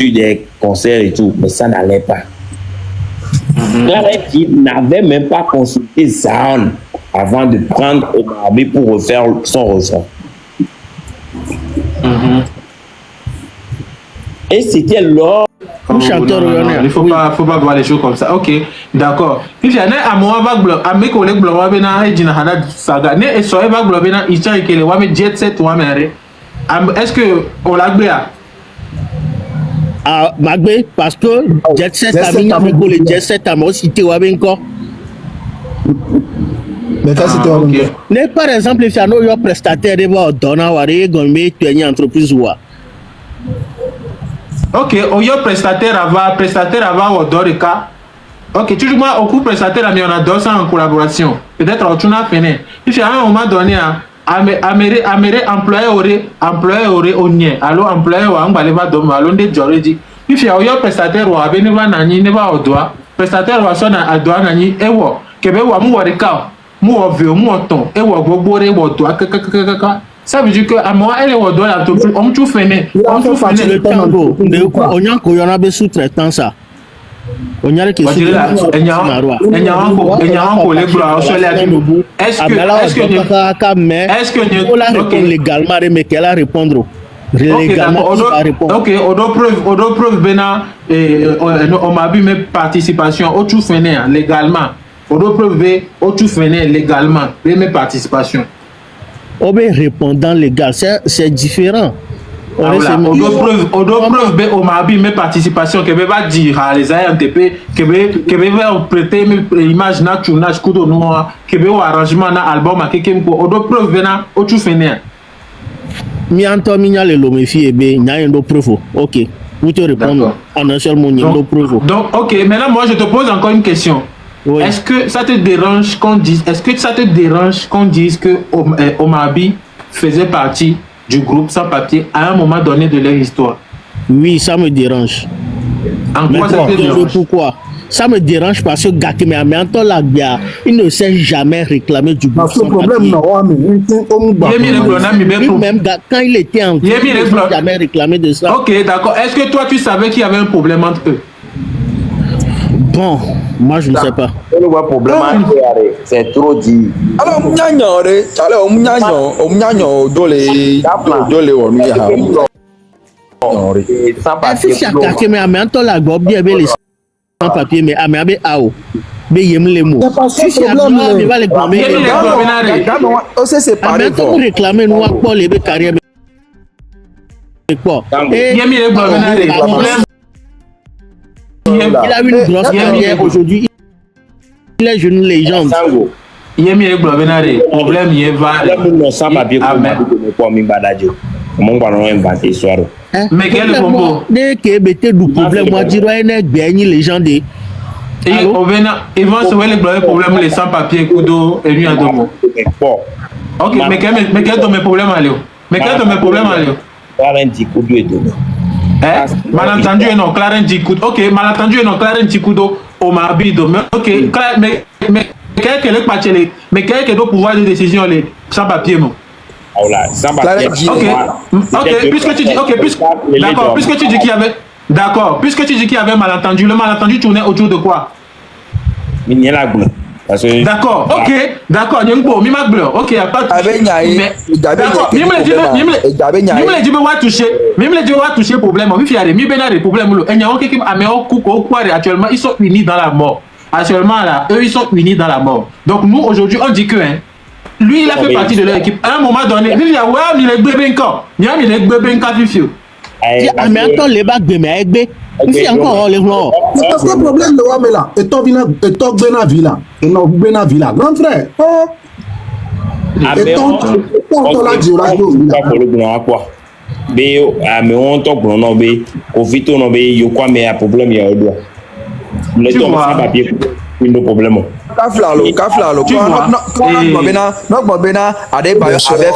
des concerts et tout, mais ça n'allait pas. Il n'avait même pas consulté Zaon avant de prendre Omar B pour refaire son refrain. Et c'était lors. Chanteur, il faut pas voir les choses comme ça. Ok, d'accord. Puis il y a un moment à mes collègues blancs, et Dina Hana Saga, et soyez pas blanc, il tient que les Wame Jet Set Wamere. Est-ce que on l'a bien? Ah, Magbe, parce que Jet Set a mis avec les Jet Set à moi cité Wabenko. Mais ça c'était ok. Mais par exemple, il y a un prestataire de voir Donna Wari, Gombe, tu as une entreprise ou Ok, on y a prestataire avant Odorika. Ok, toujours moi, au coup prestataire, mais on a deux en collaboration. Peut-être on a fini. Puis à un moment donné, Améré employé aurait au nien. Alors employé ou en baleva dom, alors des Joredi. Puis il y a un prestataire ou avec ne va nani ne va au doigt. Prestataire ou son à doigt nani et ou Québec ou amu warika. Mu vieux, mu ton et ou gobore ou doigt. Ça veut dire que à moi elle est au doigt là tout on tout fini. On tout fini le tango. On y a qu'on y en a besoin sous-traitant ça. On y a que est-ce que on la répondre légalement mais qu'elle a répondre légalement ok on doit preuve bena on m'a vu mes participations au tout fini légalement on doit preuve au tout fini légalement mes participations on veut répondant légal c'est différent. On doit preuve au Mabi mes participations que va dire à les ANTP que va prêter mes images naturelles kudo noir que va arrangement na album à quelqu'un on doit preuve na au tout finir mi anto mi nya le lomefi ebe nya ndo preuve. OK, vous te répondre en un seul mot ndo preuve. Donc OK, maintenant moi je te pose encore une question. Oui. Est-ce que ça te dérange qu'on dise que Omabi faisait partie du groupe sans papier à un moment donné de leur histoire? Oui, ça me dérange. En quoi ça te dérange? Pourquoi? Ça me dérange parce que Gakeme Amianto Lagbia, il ne s'est jamais réclamé du groupe sans papier. Même quand il était en groupe, il ne s'est jamais réclamé de ça. Ok, d'accord. Est-ce que toi tu savais qu'il y avait un problème entre eux? Bon, moi je ne sais pas. C'est trop dit. Alors, si Gakeme Amianto Lagbia bien les sans papier mais Amiabe Ao. Mais il les mots. Si c'est Abdoulaye, il va les gommer. c'est pareil. Amianto réclamer nous pour les carrières. Quoi? Il a une grosse carrière aujourd'hui. Il est une légende. Il y a mis le problème, il va. Sans papier, mais quel combo? Dès que BT du problème, moi, je dirais une gagne légende. Et ils vont se voir les problèmes, les sans-papiers, Kudo et lui à Domo. Ok, mais quel est ton problème à Léo? Mais quel est ton problème à Léo? Clarence Kudo et Domo. Malentendu et non, Clarence Kudo. Ok, malentendu et non, Clarence Kudo, Omar Bido. Ok, mais quel est le patché? Mais quel est le pouvoir de décision, les sans-papiers, non? Ok, puisque tu dis, d'accord, puisque tu dis qu'il y avait, d'accord, puisque tu dis qu'il y avait malentendu, le malentendu tournait autour de quoi? D'accord, ok, d'accord, Nyangbo, mi mag bleu, ok, pas d'accord, mi me dit va toucher problème, mi fiare, mi benare problème lo, enyawo keke ameo kuko kware actuellement ils sont unis dans la mort. Actuellement là, eux ils sont unis dans la mort. Donc nous aujourd'hui on dit que lui il a fait partie de leur équipe. À un moment donné, il a ouais, il est bebenka. Il est bebenka fifio. Amianto les bacs de megbe. Il encore les gens. C'est parce que le problème de Wamela, et toi Bena Villa, et non Bena Villa, grand frère. Et ton la Villa. Mais on top non be Kofito no be yo kwa me a problème ya odo. Le temps sans papier no problème. Kaflalo, Bena Adebayo avait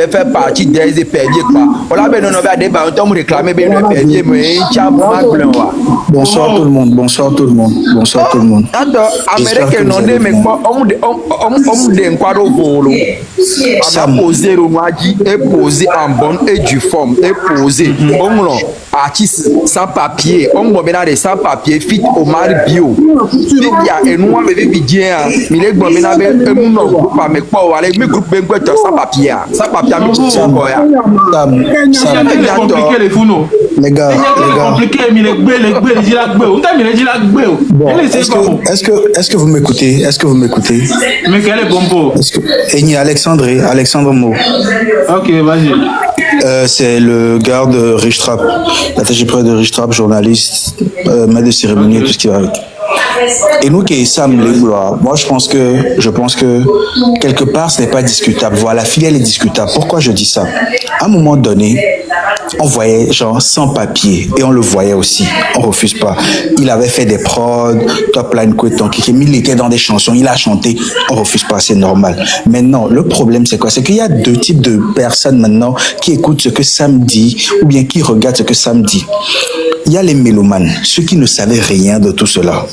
fait partie des perdus quoi. On l'a ben non Adebayo on réclamer ben le perdus mais Bonsoir tout le monde. Attends, Américain non mais quoi on de quoi volo. On a posé le Madi et posé en bonne et due forme et posé. artiste sans papier on m'a bien des sans papier fit Omar Bio il y a un nom mais bien mais les gars maintenant un nom pas mais quoi avec mes groupes ben sans papier mais c'est quoi ya ça compliqué les founos les gars compliqué mais les est-ce que vous m'écoutez mais quel est bon pot Alexandre Mo. Ok, vas-y. C'est le garde de Richtrap, l'attaché près de Richtrap, journaliste, maître de cérémonie et tout ce qui va avec. Et nous qui sommes les gloires, moi je pense que quelque part ce n'est pas discutable. Voilà, la filiale est discutable. Pourquoi je dis ça? À un moment donné, on voyait genre sans papier et on le voyait aussi. On refuse pas. Il avait fait des prods, Top Line Coueton, il était dans des chansons, il a chanté. On refuse pas, c'est normal. Maintenant, le problème c'est quoi? C'est qu'il y a deux types de personnes maintenant qui écoutent ce que Sam dit ou bien qui regardent ce que Sam dit. Il y a les mélomanes, ceux qui ne savaient rien de tout cela.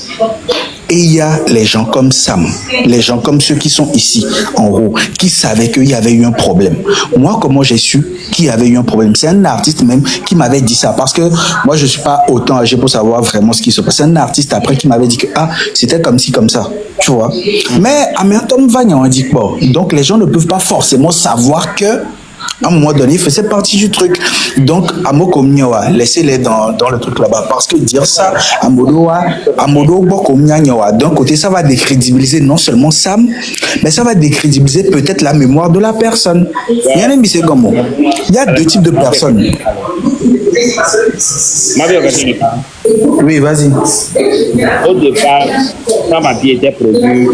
Et il y a les gens comme Sam, les gens comme ceux qui sont ici, en haut, qui savaient qu'il y avait eu un problème. Moi, comment j'ai su qu'il y avait eu un problème? C'est un artiste même qui m'avait dit ça, parce que moi, je ne suis pas autant âgé pour savoir vraiment ce qui se passe. C'est un artiste après qui m'avait dit que c'était comme ci, comme ça, tu vois. Mais à Tom Vagnon, on dit bon, donc les gens ne peuvent pas forcément savoir que à un moment donné, il faisait partie du truc. Donc, Amokomnyawa, laissez-les dans le truc là-bas. Parce que dire ça, Amodo Bokomnyawa, d'un côté, ça va décrédibiliser non seulement Sam, mais ça va décrédibiliser peut-être la mémoire de la personne. Il y a deux types de personnes. Oui, vas-y. Au départ, sans papier était produit.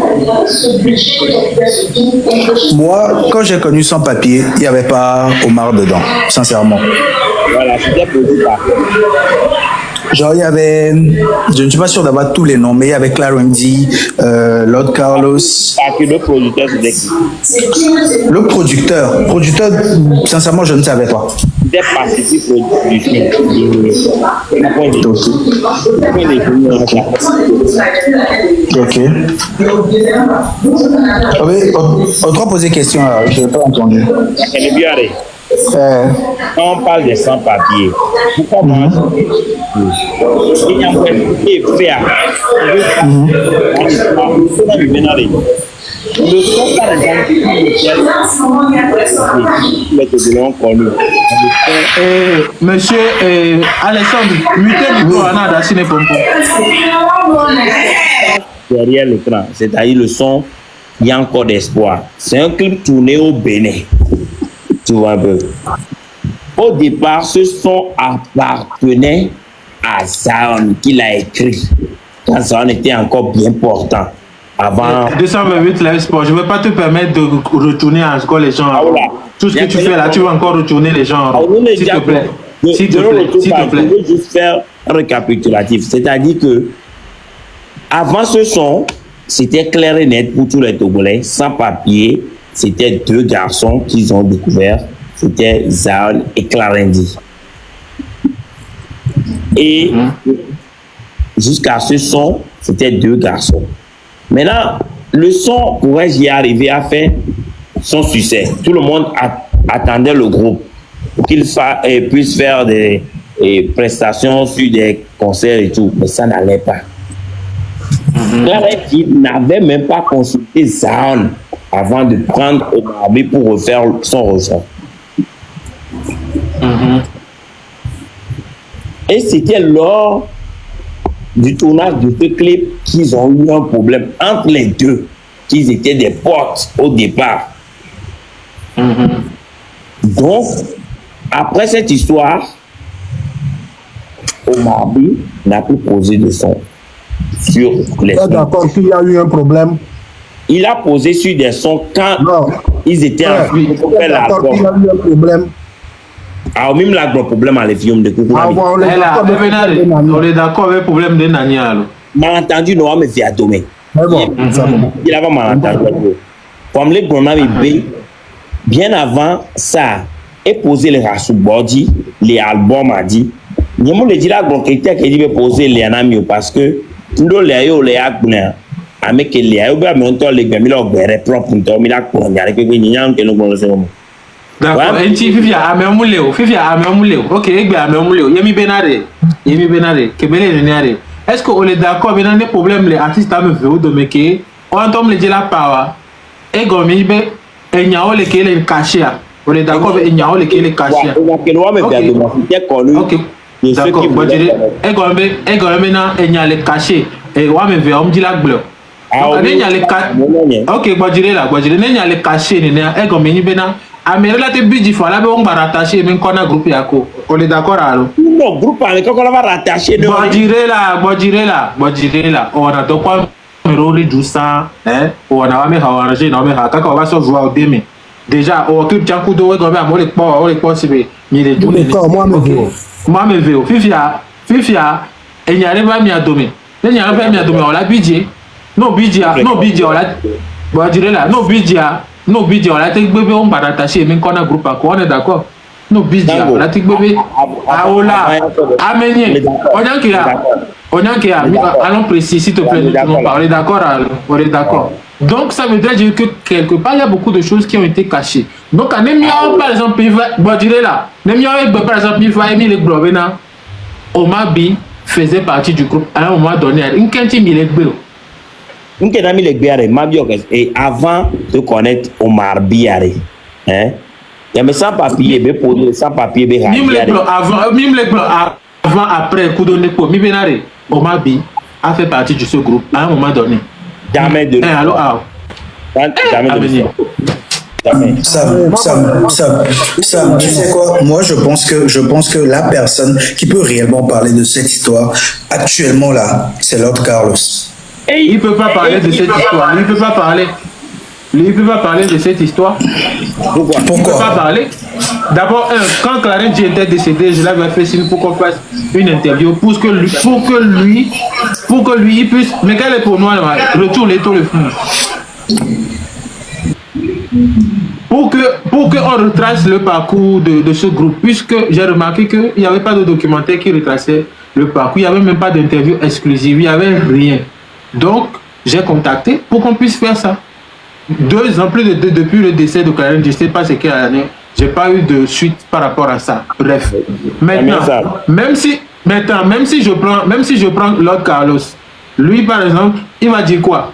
Moi, quand j'ai connu Sans Papier, il n'y avait pas Omar dedans, sincèrement. Voilà, c'était produit par. Genre, il y avait, je ne suis pas sûr d'avoir tous les noms, mais il y avait Clarendi, Lord Carlos. Parce que le producteur, c'était qui? Le producteur, sincèrement, je ne savais pas. C'était participé du film. Ok. On doit poser question, je n'ai pas entendu. Elle est bien allée. Quand on parle de sans-papiers, pourquoi moi il y a un peu de faire. Le son, par exemple, monsieur Alexandre, mutez-vous à nada, si n'est pas derrière l'écran, c'est-à-dire le son, il y a encore d'espoir. C'est un clip tourné au Bénin. Tu vois un peu. Au départ, ce son appartenait à Zaon qui l'a écrit. Quand Zaon était encore bien portant. Avant. 228 Live Sport, je ne vais pas te permettre de retourner encore les gens. Voilà. Tout ce que tu fais là, tu vas encore retourner les gens. S'il te plaît. S'il te plaît. S'il te plaît. Je veux juste faire un récapitulatif. C'est-à-dire que avant ce son, c'était clair et net pour tous les Togolais, sans papier. C'était deux garçons qu'ils ont découvert. C'était Zaon et Clarendi. Et jusqu'à ce son, c'était deux garçons. Maintenant, le son, pourrais-je y arriver à faire son succès? Tout le monde attendait le groupe pour qu'il puisse faire des prestations sur des concerts et tout. Mais ça n'allait pas. Clarendi n'avait même pas consulté Zaon avant de prendre Omar B pour refaire son refrain. Et c'était lors du tournage de ce clip qu'ils ont eu un problème entre les deux, qu'ils étaient des potes au départ. Donc, après cette histoire, Omar B n'a plus posé de son sur les sons. D'accord, qu'il y a eu un problème. Il a posé sur des sons quand ils étaient en train de faire l'album. Il y a eu un problème. Alors, même là, le problème à les films de Coucou. On est d'accord avec le problème de Nania. Malentendu, non, mais c'est à tomber. Il avait malentendu. Comme les Bonami B, bien avant ça, et poser les Rasubodi, les albums a dit. Nous avons dit là, que qui dit poser les anamios parce que nous les avons les acteurs. Avec les ayos, mais on t'a les gamins là, propre, on t'a mis là pour regarder que nous avons que nous connaissons. D'accord. Ouais. Enti Fifia Amemuleo. Fifia Amemuleo. Ok, Egbe Amemuleo. Yemi Benare. Yemi Benare. Kebele Nenare. Est-ce qu'on est d'accord maintenant des problèmes les artistes à me faire de me que on entend le dire la power. Et comme il be enyao le kele caché. On est d'accord avec enyao le kele caché. Ok. D'accord. Et comme maintenant enyao le caché. Et on me veut on me dit la bleu. Donc enyao le caché. Ok, Bojire là, Bojire enyao le caché nena. Et comme il be na Amérique là te budget faut là on va rattacher même qu'on a groupe yako. On est d'accord alors. Non, groupe avec quoi on va rattacher de Bojire là. On a donc quoi meroli du sang, hein? On a même arrangé non mais quand on va se voir au demi. Déjà on occupe tiens coup de ouais comme on les pas si mais les tout. Moi me veux. Fifia et n'y arrive pas mi à dominer. Il n'y arrive pas mi à dominer on l'a budget. Non budget on l'a. Bojire là, non budget on l'a te bébé on va rattacher même qu'on a groupe à quoi on est d'accord. No budget on l'a te bébé. Ah oh là, amener. On y a allons précis s'il te plaît, nous parler d'accord, on est d'accord. Donc ça veut dire que quelque part il y a beaucoup de choses qui ont été cachées. Donc à Nemia par exemple, bon dire là, Nemia par exemple, il va aimer les Globena. Omabi faisait partie du groupe à un moment donné. Une quinzaine de Gbelo. Une quinzaine de Gbelo, et avant de connaître Omar Biaré, hein? Il y a mes sans papier, sans papier, avant, après, coup de Nepo, mi benare, Omabi a fait partie de ce groupe à un moment donné. Jamais de. Alors, jamais de. Sam, tu sais quoi? Moi, je pense que la personne qui peut réellement parler de cette histoire actuellement là, c'est Lord Carlos. Et il peut pas parler de cette histoire. Il peut pas parler. Lui, il ne peut pas parler de cette histoire. Pourquoi? Il ne peut pas parler. D'abord, quand Clarence était décédé, je l'avais fait signe pour qu'on fasse une interview pour que lui, il puisse. Mais quel est pour nous, retourner tout le film. Pour qu'on retrace le parcours de ce groupe, puisque j'ai remarqué qu'il n'y avait pas de documentaire qui retraçait le parcours, il n'y avait même pas d'interview exclusive, il n'y avait rien. Donc, j'ai contacté pour qu'on puisse faire ça. 2 ans plus depuis le décès de Clarence, je ne sais pas ce quelle année, j'ai pas eu de suite par rapport à ça. Bref, maintenant, même si je prends Lord Carlos, lui par exemple, il va dire quoi?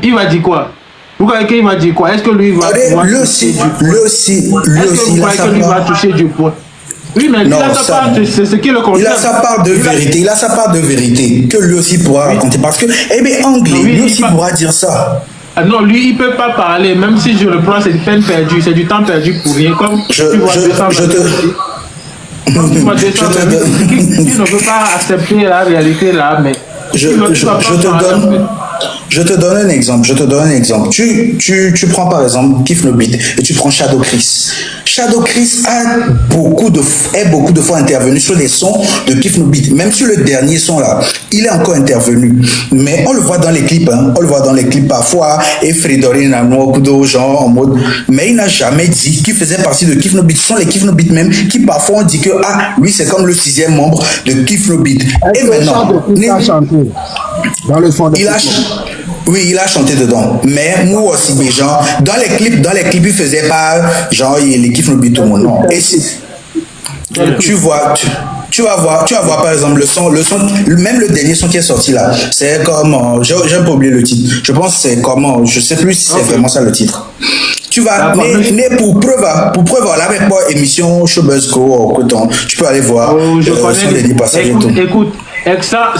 Il va dire quoi? Pourquoi il va dire quoi? Est-ce que lui va lui aussi, il va toucher du poing? Oui, mais non, il a sa part, c'est ce qui le concerne. Il a sa part de vérité, il a sa part de vérité que lui aussi pourra raconter. Parce que, anglais, lui aussi pourra dire ça. Ah non, lui, il ne peut pas parler, même si je le prends, c'est une peine perdue, c'est du temps perdu pour rien. Comme tu vois, qui ne veut pas accepter la réalité là, mais je te donne un exemple. Tu prends par exemple Kif No Beat et tu prends Shadow Chris. Shadow Chris est beaucoup de fois intervenu sur les sons de Kif No Beat. Même sur le dernier son là, il est encore intervenu. Mais on le voit dans les clips, parfois. Et Frédorine a beaucoup gens en mode. Mais il n'a jamais dit qu'il faisait partie de Kif No Beat. Ce sont les Kif No Beat même qui parfois ont dit que lui c'est comme le 6e membre de Kif No Beat. Et maintenant, dans le fond de il a chanté dedans. Mais moi aussi, mais genre, dans les clips, il faisait pas genre les Kif No Beat tout le monde. Non. Et tu vas voir par exemple le son, même le dernier son qui est sorti là, c'est comme, j'ai pas oublié le titre. Je pense que c'est comment, je sais plus si c'est vraiment ça le titre. Tu vas, mais pour preuve, là avec moi, émission Showbuzz Go au coton, tu peux aller voir son dernier passage et tout. Écoute, ça,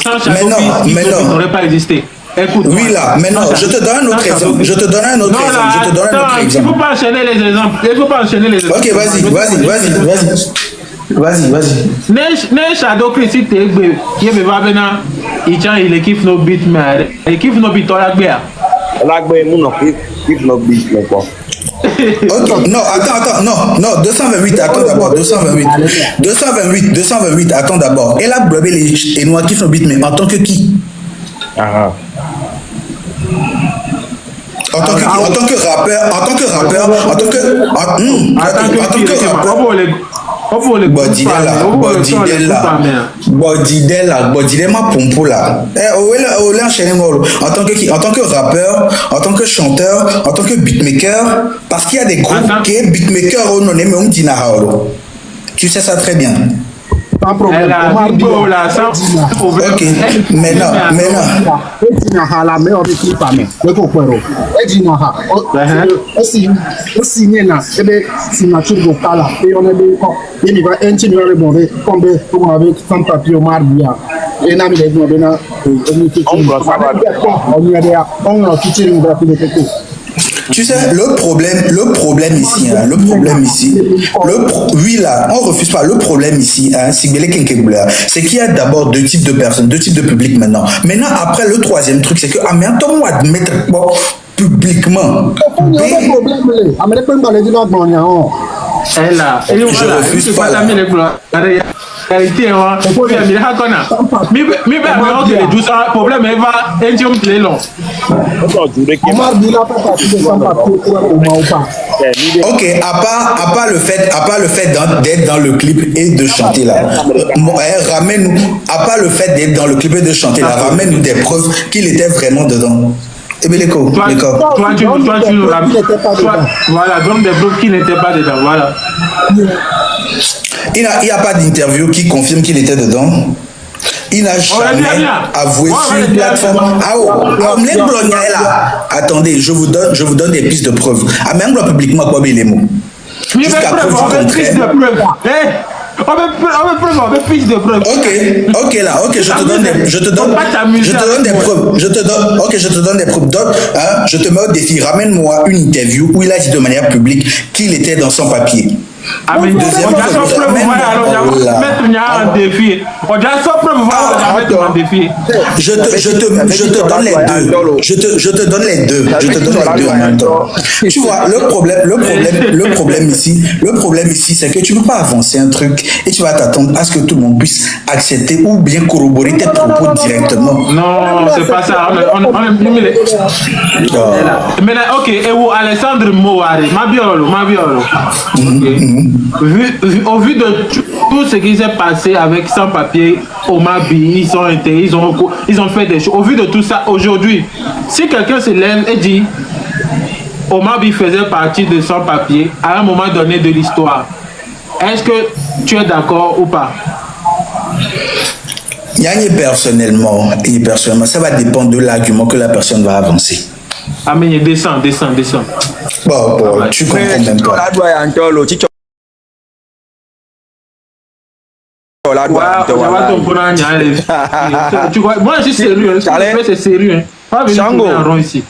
il n'aurait pas existé. Écoute, oui, là, maintenant, je te donne un autre exemple. Il ne faut pas enchaîner les exemples. Ok, vas-y. Ne Shadow Chris, il est Kif No Beat, mais il Kif No Beat, Ok, non, attends, 228, attends d'abord, 228, attends d'abord. Et là, Blobé et Noir Kif No Beat, mais en tant que qui? En tant que rappeur, Bodidel ma pompo là. En tant que rappeur, en tant que chanteur, en tant que beatmaker, parce qu'il y a des groupes qui est beatmaker au non mais on dit tu sais ça très bien. Pas problème. Ok, maintenant. La meilleure équipe à moi. Le coquero. Et dit naha. Aussi nena. Et bien signature vocale. Et on est des il va intimider le monde. Comme on avait sans papier au mardia. Et n'a mis les gens là. On a foutu une graphie de quelque. Tu sais, le problème ici, oui là, on refuse pas. Le problème ici, c'est qu'il y a d'abord deux types de personnes, deux types de public maintenant. Maintenant, après, le troisième truc, c'est que on admettre publiquement. Je refuse pas. Ok, à part le fait d'être dans le clip et de chanter là, ramène-nous, à part le fait d'être dans le clip et de chanter là, ramène-nous des preuves qu'il était vraiment dedans. Et bien toi, tu voilà, donc des preuves qui n'étaient pas dedans, voilà. Il n'y a pas d'interview qui confirme qu'il était dedans. Il n'a jamais avoué sur une plateforme. Attendez, je vous donne des pistes de preuves. Même publiquement, quoi, les mots. Jusqu'à preuve du contraire. On veut plus de preuves. Ok, là, ok, je te donne des preuves. Je te donne des preuves. Donc, je te mets au défi. Ramène-moi une interview où il a dit de manière publique qu'il était dans son papier. Je te donne les deux. Je te donne les deux en même temps. Tu vois, le problème ici, c'est que tu ne peux pas avancer un truc et tu vas t'attendre à ce que tout le monde puisse accepter ou bien corroborer tes propos directement. Non, c'est pas ça. Maintenant, ok, et où Alessandre Mouari, ma biolo. Au vu de tout ce qui s'est passé avec sans-papier, Omabi, ils ont fait des choses. Au vu de tout ça, aujourd'hui, si quelqu'un se lève et dit Omabi faisait partie de sans-papier à un moment donné de l'histoire, est-ce que tu es d'accord ou pas? Personnellement, ça va dépendre de l'argument que la personne va avancer. Ah mais descends. Bon, tu comprends même pas. Moi je suis sérieux, c'est sérieux. Pas venir tourner en rond ici.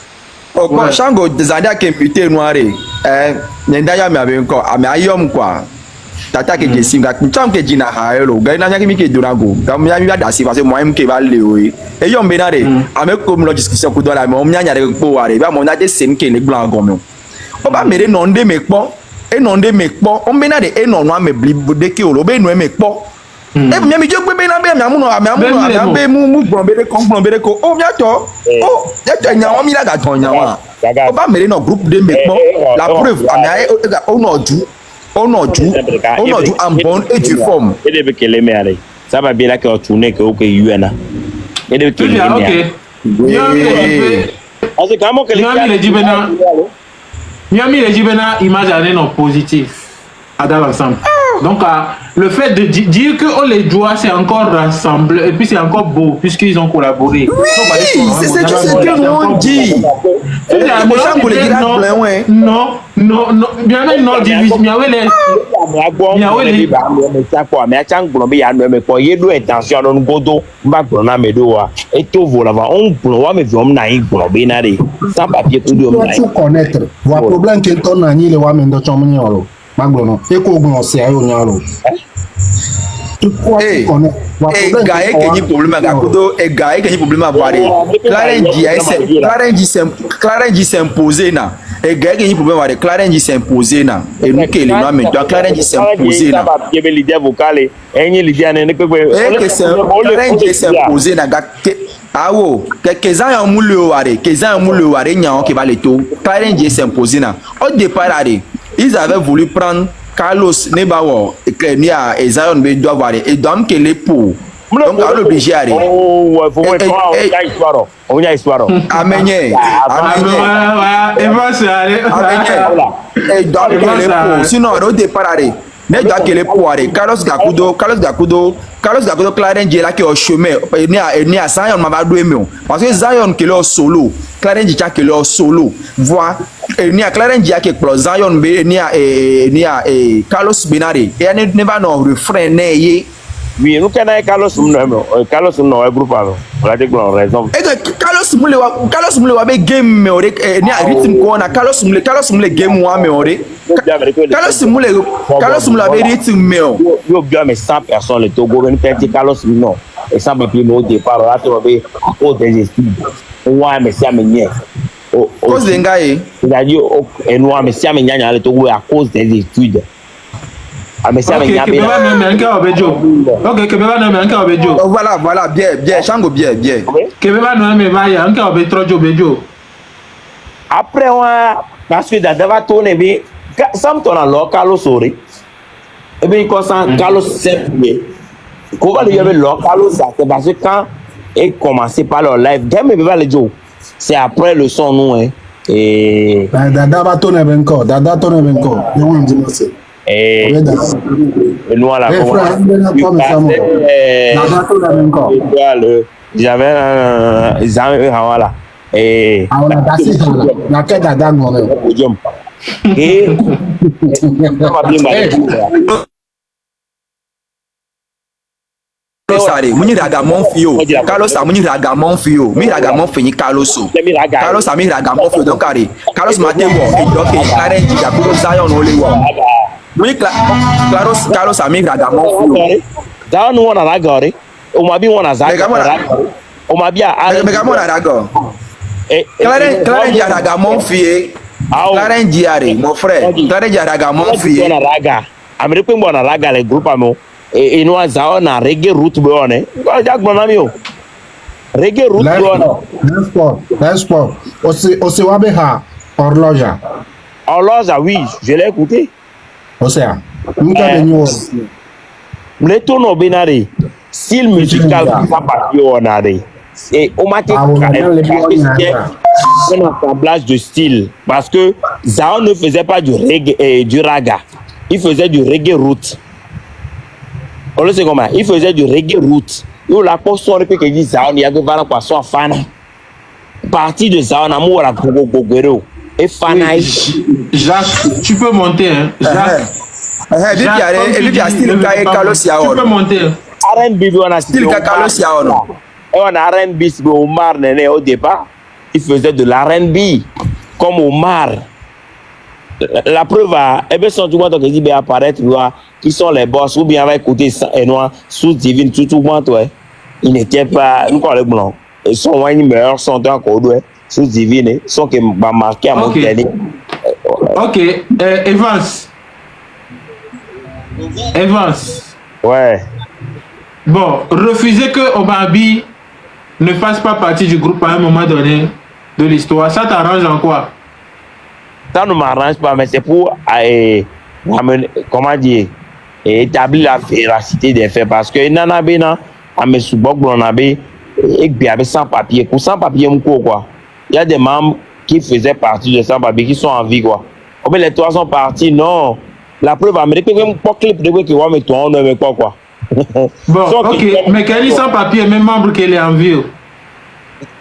Shango Zanda Kempite Noire, Nendaya Mabenko, Amayom quoi. Tata ke Jessinga, Cham ke Jina Haelo, Gaina Yaki Durago, Gamia Dasi, parce que moi-même qui va le et Yom Benare, avec comme la discussion pour la Momia Poare, on a des scènes qui les blancs comme on va me non de mes pons, et non de mes pons, on benade et non, me blib de qui au lobe, no me pons. Et bien, je peux bien groupe de la preuve, on a dû en bonne et due forme. Ça va bien là que tourner que ok UNA. Et de que Miami les Jibena image non positif dans l'ensemble. Donc le fait de dire que les doigts c'est encore rassemblé et puis c'est encore beau puisqu'ils ont collaboré. Oui, c'est ce que nous on dit. Non, bien même non divise, mais Clarence s'imposer na. Et gars qui problème avec Clarence s'imposer na. Et nous que les noms maintenant Clarence s'imposer na. Clarence s'imposer na gars. Ah oh, quelques-uns ont moulé au arrêt, quelques-uns ont moulé au arrêt, qui va les tout. Clarence s'imposer na. Au départ, ils avaient voulu prendre Carlos Nebawo et Zion doivent voir et donc que les pour donc à l'obligé à oh ouais faut voir on y a histoire amener Evans et donc que les pour sinon au départ allez ne doit que les pour aller Carlos Gakudo Clarence là qui est au chemin ni à Zion m'a doué parce que Zion qui est au solo Clarence qui est au solo voit ni à Clarence qui est pro Zion ni à Carlos Benari et ne va non refrain né oui nous connaissons Carlos non groupe alors on a dit qu'on raison et Carlos Mulewa be game me ore ni a rythme ko na Carlos Mule game wa me ore Carlos Mule be rythme me o yo bien mais 100 personnes le Togo une petite Carlos non et ça me puis au départ là tu vas à cause des études ouais mais ça me nie cause de ngai c'est-à-dire et nous mais ça me nie le Togo à cause des études. Voilà, bien, Chango, bien. Après, parce que d'abord, tourner, mais ça me tourne alors, Carlos Sori. Et bien, quand ça, Carlos s'est comment il y avait l'or, Carlos, c'est parce que quand il commençait par leur live, c'est après le son, nous, hein. Et. Dada va tourner encore. Et nous à la j'avais voilà et Muni ragamon fio Carlos a muni ragamon fio mi ragamon fini Carlos a mi ragamon fio donc Carlos maté bon et donc Clarence qui a pour Zion ole wo oui Carlos a mi ragamon fio Zion no na ragore o ma bi wona zaga o ma bi a megamon rago Clarence a ragamon fie Clarence diare mon frère Clarence a ragamon fie na raga amerique mo na raga le groupe amo et nous avons na reggae route bonne Jack mon ami reggae route bonne Sport aussi wabeha horloge oui je l'ai écouté Océan le tourno benari style musical ça papier on a et au matin un assemblage de style parce que Zao ne faisait pas du reggae et du raga il faisait du reggae route. On le sait comment il faisait du reggae route. Il a pas son que dit ça on y a que voilà quoi soit fan. Partie de ça on a moi la gogoro et fan. Jacques, tu peux monter hein. Jacques. Lui a style Carlos Yaon. Tu peux monter. R&B on a style Carlos Yaon. Et on a R&B Omar Nene au départ, il faisait de l'R&B comme Omar. La preuve et bien son tout monde qui dit apparaître qui sont les boss ou bien va écouter et noir sous divine tout monde toi il n'était pas nous quoi le blanc et son une meilleur son encore ouais sous divine son qui va marquer à mon télé. OK, Evans. Ouais. Bon, refuser que Omabi ne fasse pas partie du groupe à un moment donné de l'histoire, ça t'arrange en quoi? Ça ne m'arrange pas, mais c'est pour comment dire, établir la véracité des faits. Parce que Nanabena, à mes sous-bocs, et bien avec sans papier. Pour sans papier, quoi. Il y a des membres qui faisaient partie de sans papier qui sont en vie, quoi. Mais les trois sont partis, non. La preuve, américaine, même pas clip de quoi qui va me tourner, mais quoi. Bon, ok, mais quel est sans papier, même membre qu'il est en vie?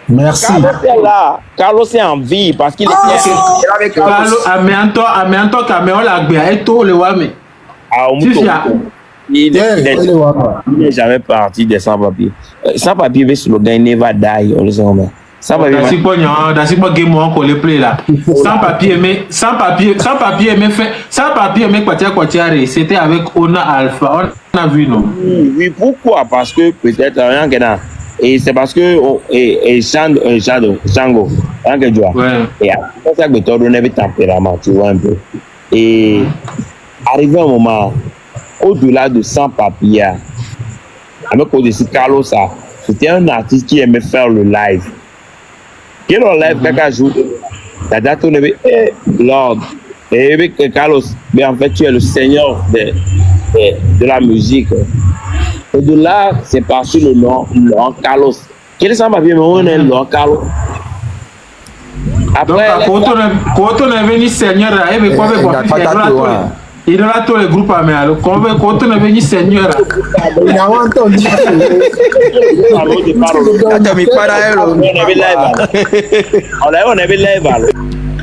Merci. Carlos est en vie parce qu'il est Carlos, amianto caméra la gbé et tout le wame. Il n'est jamais parti des sans-papiers. Sans-papier, le slogan Never Die, on le sait comment. Sans-papier, game on le play là. Sans-papier, mais c'était avec Ona Alpha. On a vu, non? Oui, pourquoi? Parce que peut-être rien que là. Et c'est parce que Chango, rien que toi. Et c'est ça que tu as donné tempérament, tu vois un peu. Et arrivé un moment, au-delà de sans-papier, avec au-dessus Carlos, c'était un artiste qui aimait faire le live. Quel live, quelqu'un joue, la date on avait, Lord, Et avec Carlos, mais en fait, tu es le seigneur de la musique. Et de là, c'est parti le nom Carlos. Quel est ça, ma vie, mais on est le Carlos. Après, quand on est venu seigneur, il y a tous les groupes à mer. Quand on est venu seigneur, on avait live.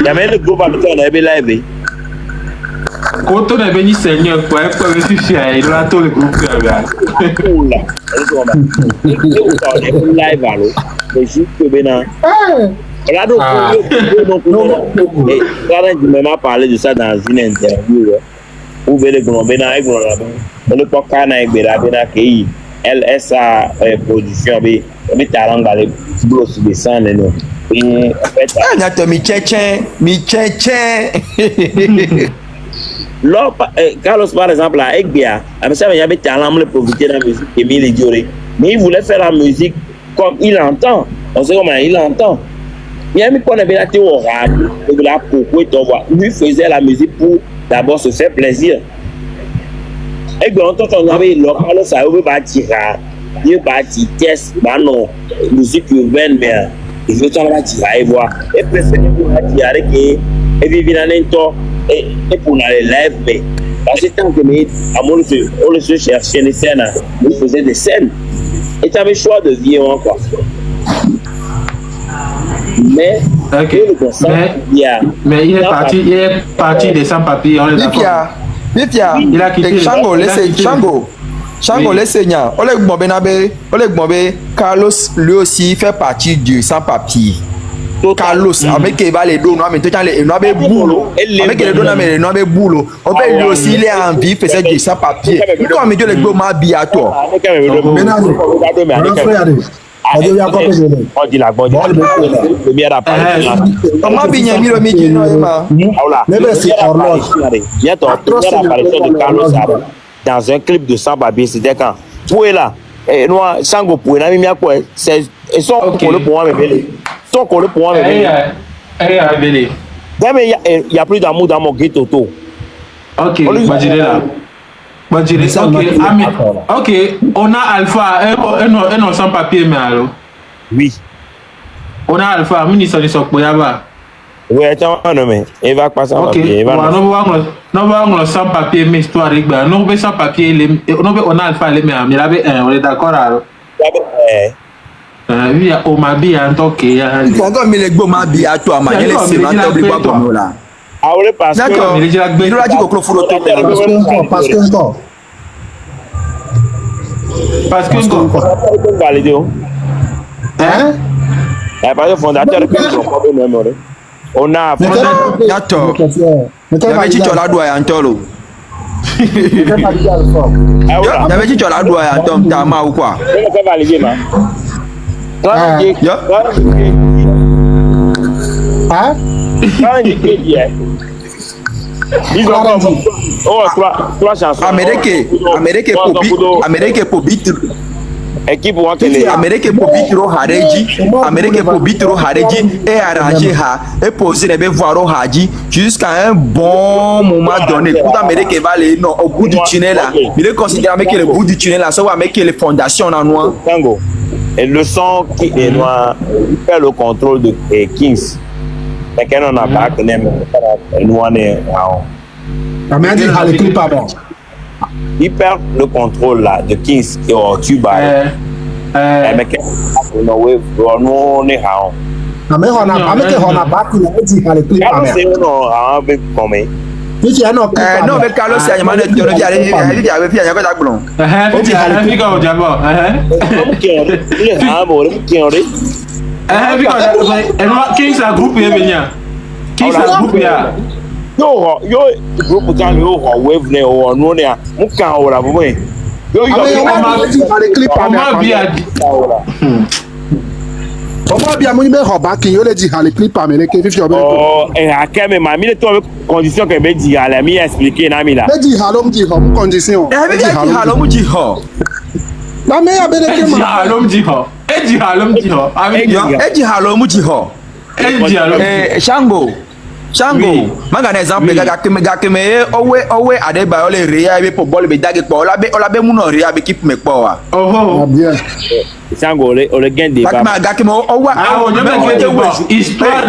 Il y avait le groupe à on avait live. Quand on est venu seigneur, il y a tous les groupes à mer. Tu m'as parlé de ça dans une interview. Où le Glombena et le Pocana et Berabena qui LSA production, mais talent dans les blocs de sang. Et en fait, Carlos, par exemple, à Egbia, il y avait talent de profiter de la musique et Emile Dioré. Mais il voulait faire la musique comme il entend. On sait comment il entend. Il y a mis qu'on avait la théorie, de la pourquoi lui faisait la musique pour d'abord se faire plaisir. Et bien, on avait local, ça veut bâtir, il bâtit test, non, musique urbaine, mais il veut t'en bâtir et voir. Et puis, c'est pour bâtir avec et vivre dans un temps et pour aller live, mais parce que tant que on le cherchait les scènes, il faisait des scènes. Et tu avais le choix de vivre quoi. Mais, mais il est parti de sans-papier, on est d'accord. Il a quitté. Chango, les seigneurs, Carlos lui aussi fait partie du sans-papier. Carlos, avec qui va les deux, mais tout le temps les boulot, avec les deux, mais les boulot. On peut lui aussi, il est en vie, faisait du sans-papier. Comme il dit, les deux m'ont habillé à toi. On dit la bonne première apparition. Comment bien mis le midi c'est horloge. Il y a ton première apparition de Carlos dans un clip de Sans-Papier, c'était quand Pour là, nous, Sango pour la mimia quoi, c'est son collé pour moi, mais son collé pour moi, mais il y a plus d'amour dans mon ghetto. Ok, là. Ok, on a Alpha, un sans papier, mais alors. Oui. On a Alpha, ministre de Sokoyaba. Oui, attends, non, mais il va passer en papier. Non, on sans papier, mais histoire, non, mais sans papier, on a Alpha, mais on est d'accord alors. Oui, on m'a dit en tant que. Il faut encore mettre les gommes à toi, mais il est sénateur du bois comme là. Ah oui, parce que il a dit parce que validé. Hein? Parce que fondateur on a d'accord. Il y avait dit la doigt en tolo. Il y avait dit la doigt en tom tama ou quoi? On fait valider ma. Hein? Ils ont trois chansons. Amérique pour bit. Équipe ou télé. Amérique pour bitro hareji. Amérique pour bitro hareji et arranger ha et poser les voir au haji jusqu'à un bon moment donné. Quand Amérique va aller au bout du tunnel là, il est considéré que le bout du tunnel là, ça va mettre les fondations en noir. Tango. Et le son qui est noir fait le contrôle de Kings. Mais quand on a pas que nous on est il perd le contrôle là de Kings et au tuba. Mais quand on est à mais on a pas que on dit à l'écrit pas c'est non avec comme non mais Carlos c'est un de théorie avec avec blond Kings a groupe Kings a groupe yo groupe kan yo wave ne o no ne a muka o la bo yo Comment bien moi me roba qui yo le dit à l'écrit pas mais les que fifi oh et à quel moment mi le to condition que be di ala mi expliquer na mi la me dit halom dit ho condition halom dit ho la me abele que ma halom dit ho e dit halom dit ho e dit halom dit ho e dit halom Shango Chango, manga na exemple gakeme owe adeba ole ria be po bol be dage po ola be muno ria be keep me po wa. Oh bien. Chango ole gain débat. Gakeme owa histoire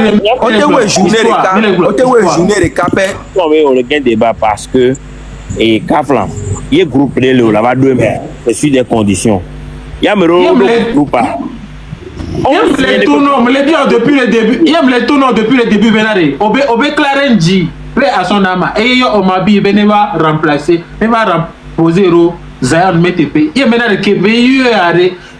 journée de capé. Ole gain débat parce que et Kaflan, il groupe le là-bas deux mais c'est sur des conditions. Il y a ou pas. Il aime les tournois, me le dit depuis le début. Il aime les tournois depuis le début, Benare. Obe Clarenji, prêt à son âme. Et yo, Omabi, ben va remplacer, ben va reposer au Zion MTP. Il y a maintenant le Québec.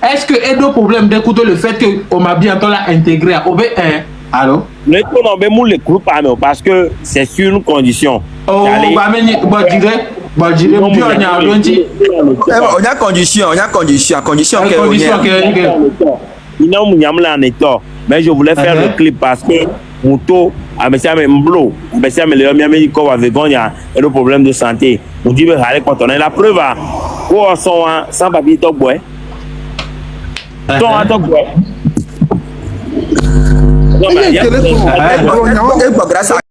Est-ce que Edo problème d'écouter le fait que Omabi en l'a intégré à Obe 1? Allô? Le tournoi, ben le groupe parce que c'est sur une condition. Oh, bah, mais on a condition mais je voulais faire le clip parce que Mouto a mis Mblo, il y a un problème de santé. On dit quand on a la preuve, sans papier, top boy.